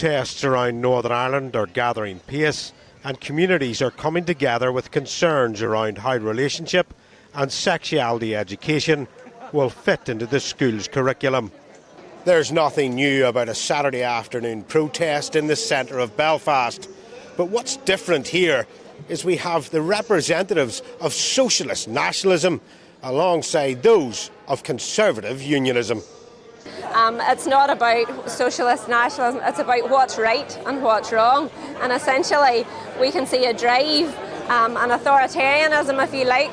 Protests around Northern Ireland are gathering pace, and communities are coming together with concerns around how relationship and sexuality education will fit into the school's curriculum. There's nothing new about a Saturday afternoon protest in the centre of Belfast. But what's different here is we have the representatives of socialist nationalism alongside those of conservative unionism. It's not about socialist nationalism, it's about what's right and what's wrong. And essentially we can see a drive, an authoritarianism if you like,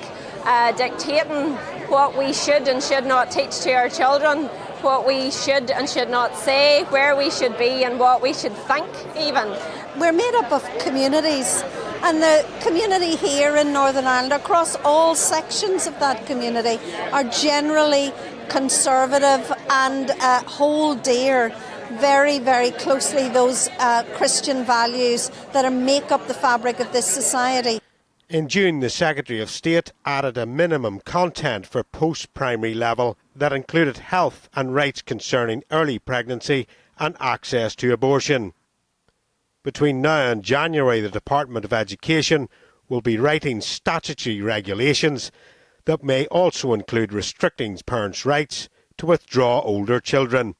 dictating what we should and should not teach to our children, what we should and should not say, where we should be and what we should think even. We're made up of communities, and the community here in Northern Ireland, across all sections of that community, are generally conservative and hold dear very, very closely those Christian values that make up the fabric of this society. In June, the Secretary of State added a minimum content for post-primary level that included health and rights concerning early pregnancy and access to abortion. Between now and January, the Department of Education will be writing statutory regulations that may also include restricting parents' rights to withdraw older children.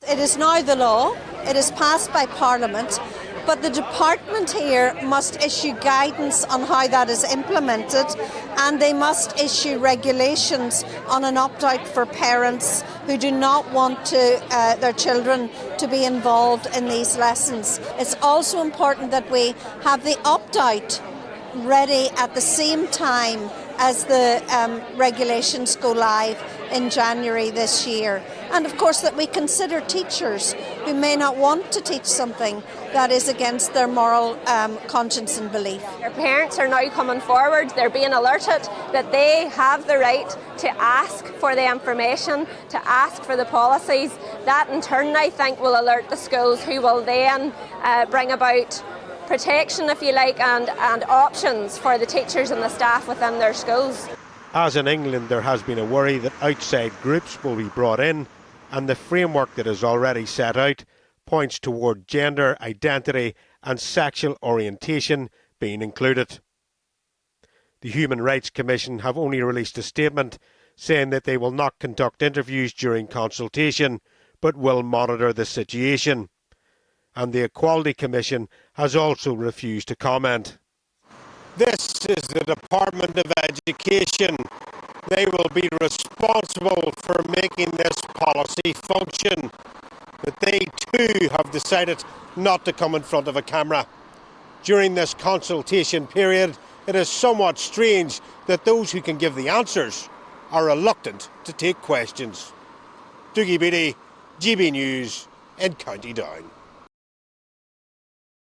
It is now the law. It is passed by Parliament. But the department here must issue guidance on how that is implemented, and they must issue regulations on an opt-out for parents who do not want their children to be involved in these lessons. It's also important that we have the opt-out ready at the same time as the regulations go live in January this year. And of course that we consider teachers who may not want to teach something that is against their moral conscience and belief. Our parents are now coming forward, they're being alerted that they have the right to ask for the information, to ask for the policies. That in turn I think will alert the schools, who will then bring about protection, if you like, and options for the teachers and the staff within their schools. As in England, there has been a worry that outside groups will be brought in, and the framework that is already set out points toward gender identity and sexual orientation being included. The Human Rights Commission have only released a statement saying that they will not conduct interviews during consultation, but will monitor the situation. And the Equality Commission has also refused to comment. This is the Department of Education. They will be responsible for making this policy function. But they too have decided not to come in front of a camera. During this consultation period, it is somewhat strange that those who can give the answers are reluctant to take questions. Dougie Beattie, GB News in County Down.